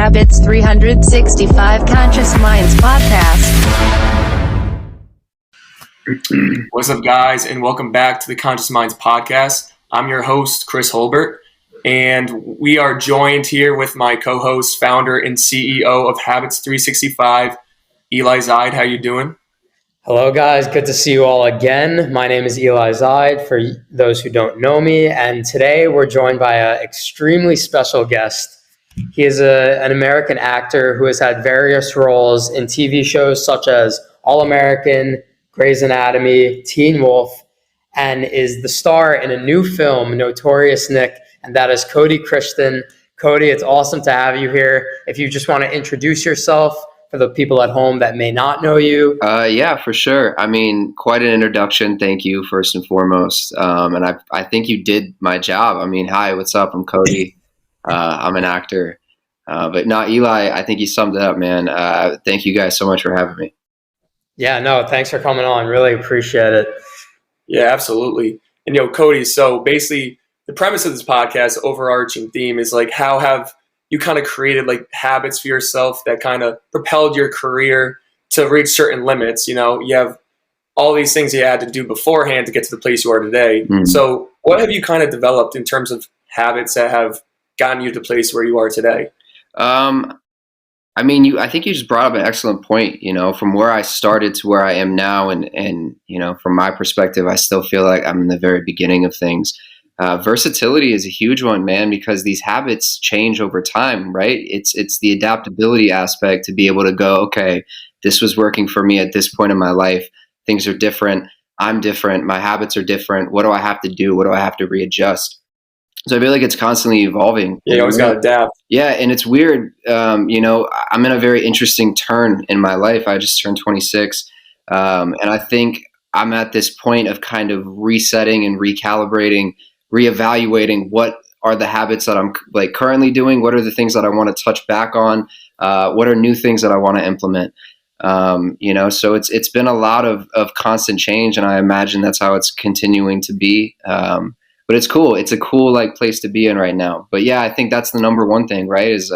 Habits 365 Conscious Minds podcast. What's up, guys, and welcome back to the Conscious Minds podcast. I'm your host, Chris Holbert, and we are joined here with my co-host, founder, and CEO of Habits 365, Eli Zaid. How you doing? Hello, guys. Good to see you all again. My name is Eli Zaid, for those who don't know me, and today we're joined by an extremely special guest. He is an American actor who has had various roles in TV shows such as All-American, Grey's Anatomy, Teen Wolf, and is the star in a new film, Notorious Nick, and that is Cody Christian. Cody, it's awesome to have you here. If you just want to introduce yourself for the people at home that may not know you. Yeah, for sure. I mean, quite an introduction. Thank you, first and foremost. And I think you did my job. I mean, hi, what's up? I'm Cody. I'm an actor. But no, Eli, I think you summed it up, man. Thank you guys so much for having me. Yeah, no, thanks for coming on. Really appreciate it. Yeah, absolutely. And Cody, so basically the premise of this podcast, overarching theme is like, how have you kind of created like habits for yourself that kind of propelled your career to reach certain limits? You have all these things you had to do beforehand to get to the place you are today. Mm-hmm. So what have you kind of developed in terms of habits that have gotten you to the place where you are today? I mean, I think you just brought up an excellent point, from where I started to where I am now. And from my perspective, I still feel like I'm in the very beginning of things. Versatility is a huge one, man, because these habits change over time, right? It's the adaptability aspect to be able to go, okay, this was working for me at this point in my life. Things are different. I'm different. My habits are different. What do I have to do? What do I have to readjust? So I feel like it's constantly evolving. Yeah, you always got to adapt. Yeah, and it's weird. I'm in a very interesting turn in my life. I just turned 26. And I think I'm at this point of kind of resetting and recalibrating, reevaluating what are the habits that I'm like currently doing, what are the things that I want to touch back on, what are new things that I want to implement. So it's been a lot of constant change, and I imagine that's how it's continuing to be. But it's cool. It's a cool place to be in right now. But yeah, I think that's the number one thing, right? Is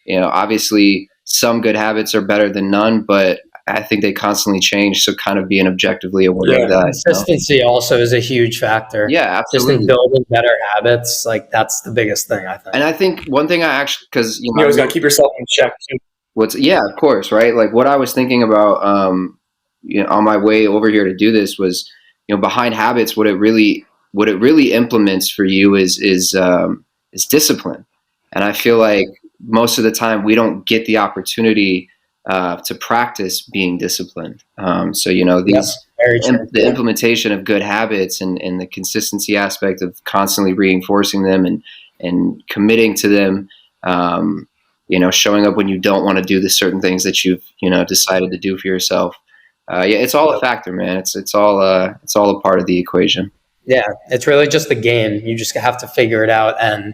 obviously some good habits are better than none, but I think they constantly change. So kind of being objectively aware of that. Consistency also is a huge factor. Yeah, absolutely. Just in building better habits, that's the biggest thing, I think. And I think one thing because you always got to keep yourself in check too. Of course, right? Like what I was thinking about, on my way over here to do this was, behind habits, what it really implements for you is discipline. And I feel like most of the time we don't get the opportunity to practice being disciplined. The implementation of good habits and the consistency aspect of constantly reinforcing them and committing to them, showing up when you don't want to do the certain things that you've, decided to do for yourself. It's all a factor, man. It's all a part of the equation. Yeah, it's really just the game. You just have to figure it out and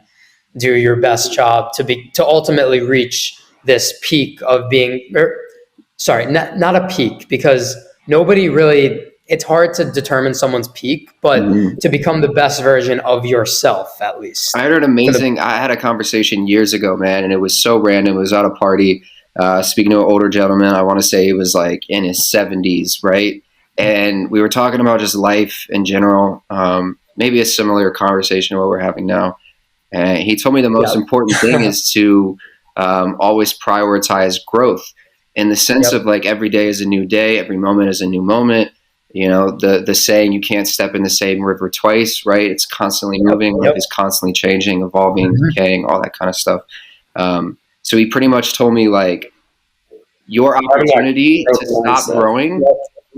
do your best job to ultimately reach this peak of being, not a peak, because nobody really, it's hard to determine someone's peak, but to become the best version of yourself, at least. I heard I had a conversation years ago, man, and it was so random. It was at a party, speaking to an older gentleman. I want to say he was in his 70s, right? And we were talking about just life in general, maybe a similar conversation to what we're having now. And he told me the most important thing is to always prioritize growth in the sense of every day is a new day, every moment is a new moment. The saying, you can't step in the same river twice, right? It's constantly moving, life is constantly changing, evolving, decaying, all that kind of stuff. So he pretty much told me your opportunity to stop growing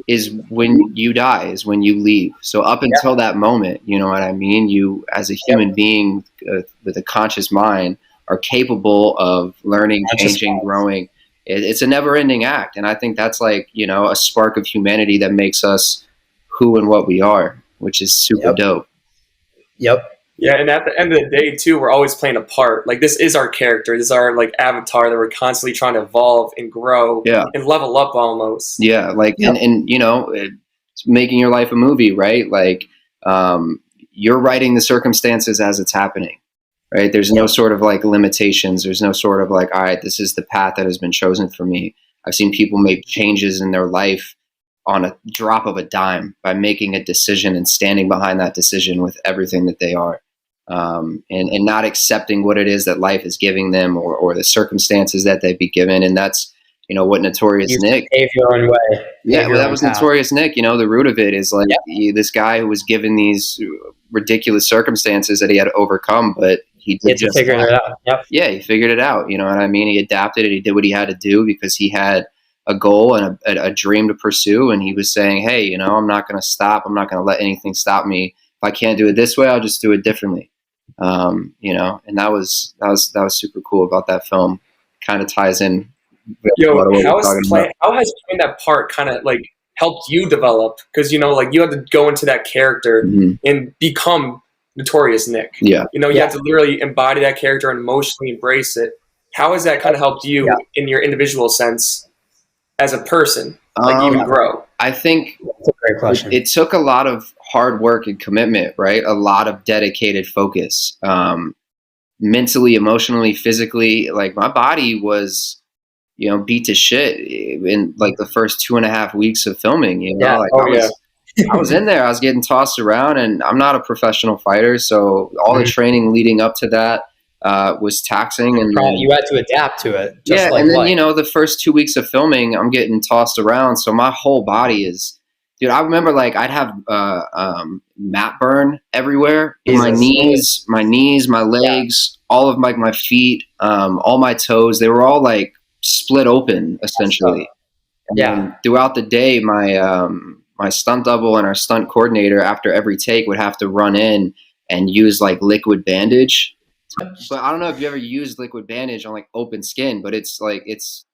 is when you die, is when you leave. So up until that moment, you know what I mean? You, as a human being with a conscious mind, are capable of learning, changing, growing. It's a never-ending act. And I think that's a spark of humanity that makes us who and what we are, which is super dope. Yep. Yeah, and at the end of the day, too, we're always playing a part. This is our character. This is our, avatar that we're constantly trying to evolve and grow and level up almost. Yeah, and it's making your life a movie, right? You're writing the circumstances as it's happening. right? There's no sort of like limitations. There's no sort of like, all right, this is the path that has been chosen for me. I've seen people make changes in their life on a drop of a dime by making a decision and standing behind that decision with everything that they are. And not accepting what it is that life is giving them or the circumstances that they'd be given. And that's, you know, what Notorious Nick. Pave your own way. Yeah, well, that was path. Notorious Nick. You know, the root of it is like this guy who was given these ridiculous circumstances that he had to overcome, but he did just figure it out. Yep. Yeah, he figured it out. You know what I mean? He adapted it. He did what he had to do because he had a goal and a dream to pursue. And he was saying, hey, you know, I'm not going to stop. I'm not going to let anything stop me. If I can't do it this way, I'll just do it differently. You know, and that was super cool about that film. Kind of ties in. Yo, how has playing that part kind of like helped you develop? Because, you know, like you had to go into that character and become Notorious Nick. Yeah. You know, you had to literally embody that character and emotionally embrace it. How has that kind of helped you in your individual sense as a person, like even grow? I think that's a great question. It took a lot of hard work and commitment, right? A lot of dedicated focus, mentally, emotionally, physically. Like my body was, you know, beat to shit in like the first 2.5 weeks of filming. You know, I was in there. I was getting tossed around, and I'm not a professional fighter, so all the training leading up to that was taxing, and you had to adapt to it. And then you know, the first 2 weeks of filming, I'm getting tossed around, so my whole body is. Dude, I remember like I'd have mat burn everywhere in my knees, my legs, all of my feet, all my toes. They were all like split open essentially. And throughout the day, my stunt double and our stunt coordinator after every take would have to run in and use like liquid bandage. But I don't know if you ever used liquid bandage on like open skin, but it's like it's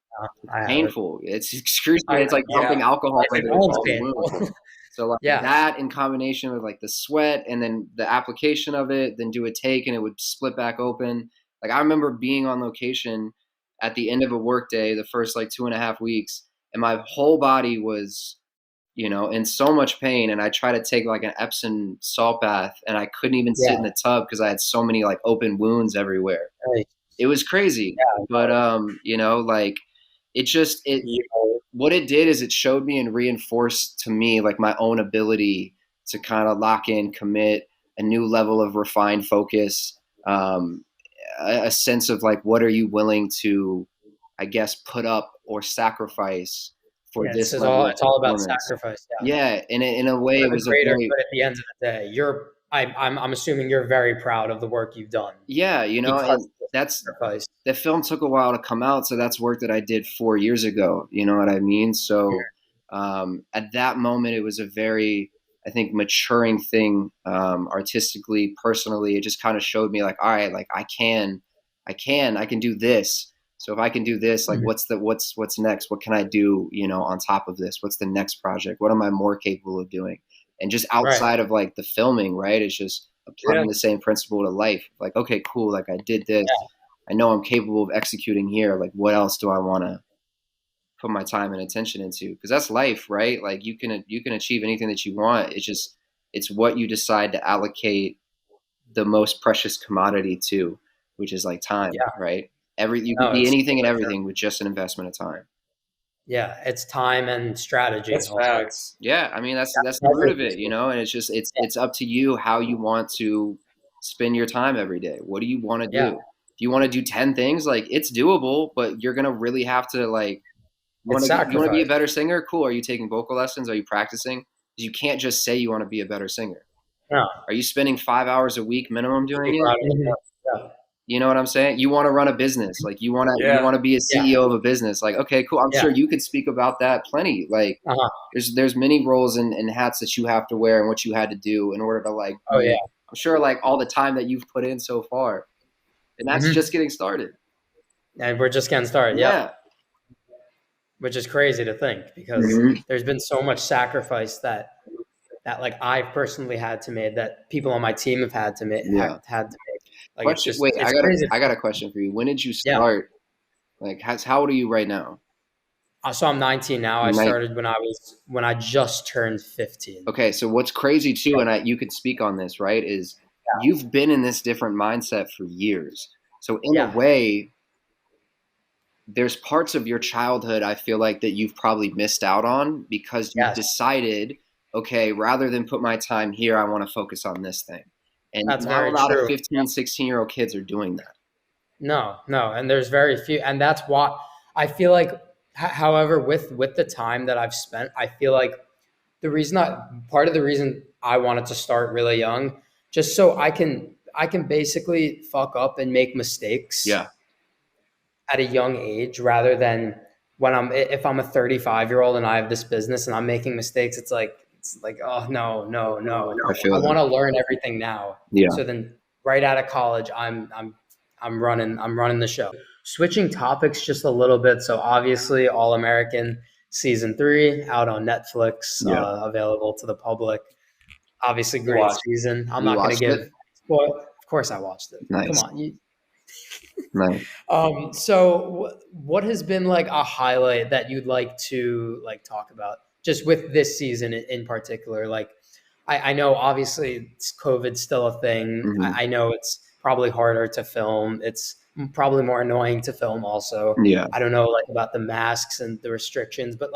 painful. It's excruciating. It's like pumping alcohol into the wound. So like that in combination with like the sweat and then the application of it, then do a take and it would split back open. Like I remember being on location at the end of a work day, the first like 2.5 weeks, and my whole body was, you know, in so much pain. And I tried to take like an Epsom salt bath and I couldn't even sit in the tub because I had so many like open wounds everywhere. Right. It was crazy. But you know, like what it did is it showed me and reinforced to me like my own ability to kind of lock in, commit a new level of refined focus, a sense of like, what are you willing to, I guess, put up or sacrifice for this? It's all about sacrifice. Yeah. And in a way, it was but at the end of the day, I'm assuming you're very proud of the work you've done. Yeah, you know, and the film took a while to come out, so that's work that I did 4 years ago. You know what I mean? So at that moment, it was a very, I think, maturing thing, artistically, personally. It just kind of showed me like, all right, like I can do this. So if I can do this, like what's next? What can I do, you know, on top of this? What's the next project? What am I more capable of doing? And just outside of like the filming, right? It's just applying the same principle to life. Like, okay, cool. Like I did this. I know I'm capable of executing here. Like what else do I want to put my time and attention into? Because that's life, right? Like you can achieve anything that you want. It's what you decide to allocate the most precious commodity to, which is like time, right? You can be anything and everything with just an investment of time. Yeah, it's time and strategy. That's facts. Yeah, I mean that's the root of it, you know. And it's just it's up to you how you want to spend your time every day. What do you want to do? If you want to do 10 things, like it's doable, but you're gonna really have to like. You want to be a better singer? Cool. Are you taking vocal lessons? Are you practicing? Because you can't just say you want to be a better singer. No. Are you spending 5 hours a week minimum doing it? Yeah. You know what I'm saying? You want to run a business, like you want to be a CEO of a business. Like, okay, cool. I'm sure you could speak about that plenty. Like, there's many roles and hats that you have to wear and what you had to do in order to like. Oh yeah. I'm sure like all the time that you've put in so far, and that's just getting started. And we're just getting started. Yeah. Which is crazy to think because there's been so much sacrifice that like I've personally had to make, that people on my team have had to make. Like I got a question for you. When did you start? Like, how old are you right now? So I'm 19 now. I started when I just turned 15. Okay, so what's crazy too, and you could speak on this, right? Is you've been in this different mindset for years. So in a Yeah. way, there's parts of your childhood I feel like that you've probably missed out on because you've Yes. decided, okay, rather than put my time here, I want to focus on this thing. And That's not a very lot of true. 15, 16-year-old kids are doing that. No, and there's very few, and that's why I feel like. However, with the time that I've spent, I feel like part of the reason I wanted to start really young, just so I can basically fuck up and make mistakes. Yeah. At a young age, rather than if I'm a 35-year-old and I have this business and I'm making mistakes, it's like oh no. I want to learn everything now. Yeah. So then right out of college, I'm running the show. Switching topics just a little bit. So obviously All American season 3 out on Netflix, available to the public. Obviously great season. I'm not going to give. Well, of course I watched it. Nice. Come on. Nice. So what has been like a highlight that you'd like to talk about just with this season in particular? Like, I know obviously COVID's still a thing. Mm-hmm. I know it's probably harder to film. It's probably more annoying to film also. Yeah. I don't know about the masks and the restrictions, but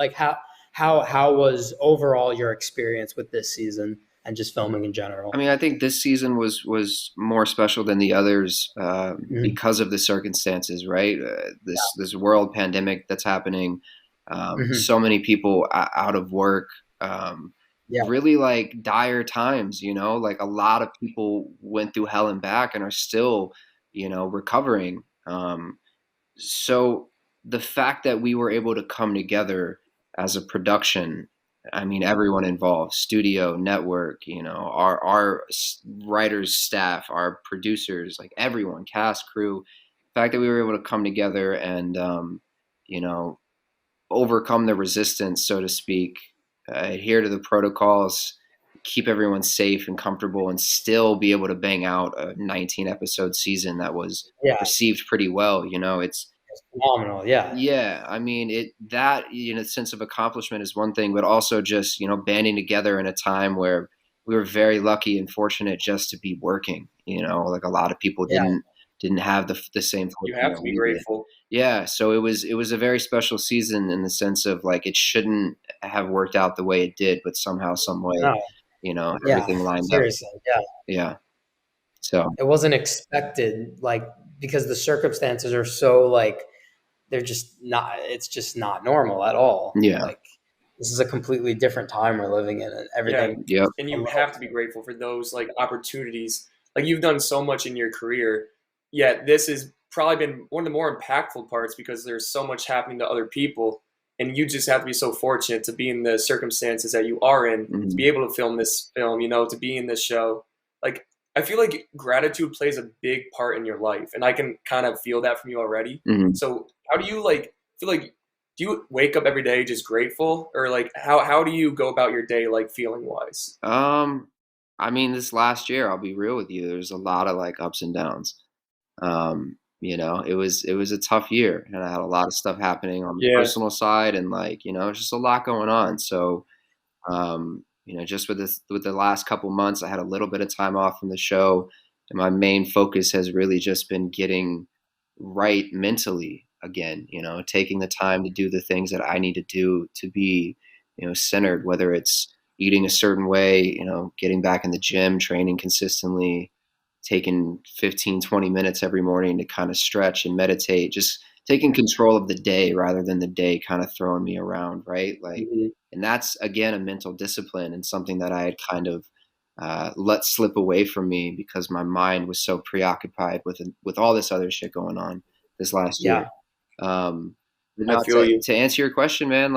how was overall your experience with this season and just filming in general? I mean, I think this season was more special than the others because of the circumstances, right? This world pandemic that's happening, so many people out of work, really like dire times, like a lot of people went through hell and back and are still, recovering. So the fact that we were able to come together as a production, I mean, everyone involved, studio, network, our writers, staff, our producers, like everyone, cast, crew, the fact that we were able to come together and, overcome the resistance, so to speak, adhere to the protocols, keep everyone safe and comfortable, and still be able to bang out a 19 episode season that was received pretty well. It's phenomenal. Yeah. I mean, that sense of accomplishment is one thing, but also just, banding together in a time where we were very lucky and fortunate just to be working, like a lot of people didn't have the same. You have to be grateful. Yeah. So it was a very special season in the sense of like, it shouldn't have worked out the way it did, but somehow, some way, everything lined seriously, up. Yeah. So it wasn't expected, because the circumstances are so it's just not normal at all. Yeah. This is a completely different time we're living in, and everything. Yeah. And you have to be grateful for those opportunities. Like, you've done so much in your career, yet this has probably been one of the more impactful parts because there's so much happening to other people, and you just have to be so fortunate to be in the circumstances that you are in, to be able to film this film, to be in this show. Like, I feel like gratitude plays a big part in your life, and I can kind of feel that from you already. So how do you feel like, do you wake up every day just grateful, or how do you go about your day feeling wise? I mean, this last year, I'll be real with you, there's a lot of ups and downs. It was a tough year, and I had a lot of stuff happening on the personal side, and just a lot going on. So just with the last couple months, I had a little bit of time off from the show, and my main focus has really just been getting right mentally again, taking the time to do the things that I need to do to be, centered, whether it's eating a certain way, getting back in the gym, training consistently, taking 15, 20 minutes every morning to kind of stretch and meditate, just taking control of the day rather than the day kind of throwing me around. Right. And that's, again, a mental discipline and something that I had kind of let slip away from me because my mind was so preoccupied with all this other shit going on this last year. I feel you. To answer your question, man,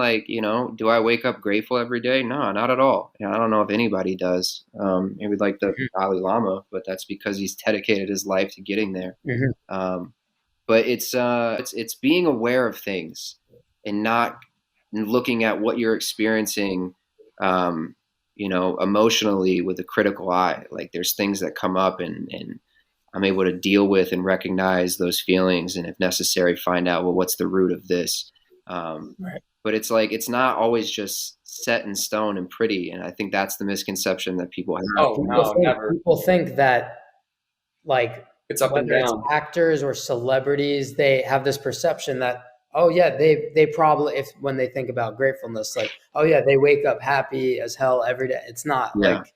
do I wake up grateful every day? No, not at all. I don't know if anybody does. Maybe like the Dalai Lama, but that's because he's dedicated his life to getting there. But it's being aware of things and not looking at what you're experiencing, emotionally with a critical eye. Like, there's things that come up and I'm able to deal with and recognize those feelings, and if necessary, find out, well, what's the root of this? Right. But it's it's not always just set in stone and pretty. And I think that's the misconception that people have. Oh, no, never. People think that like It's up and whether it's down. actors or celebrities, they have this perception that, oh yeah, they probably, if when they think about gratefulness, like, oh yeah, they wake up happy as hell every day. It's not Yeah. like,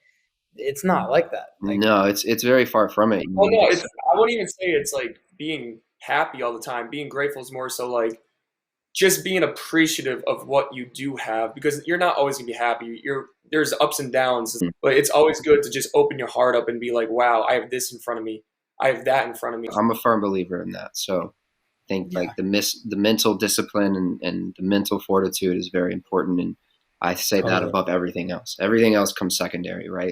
it's not like that. Like, No, it's very far from it. Well, no, I wouldn't even say it's like being happy all the time. Being grateful is more so like just being appreciative of what you do have, because you're not always gonna be happy. There's ups and downs, but it's always good to just open your heart up and be like, wow, I have this in front of me. I have that in front of me. I'm a firm believer in that. So I think Yeah. like the mental discipline and the mental fortitude is very important. And I say that Totally. above everything else. Everything else comes secondary, right?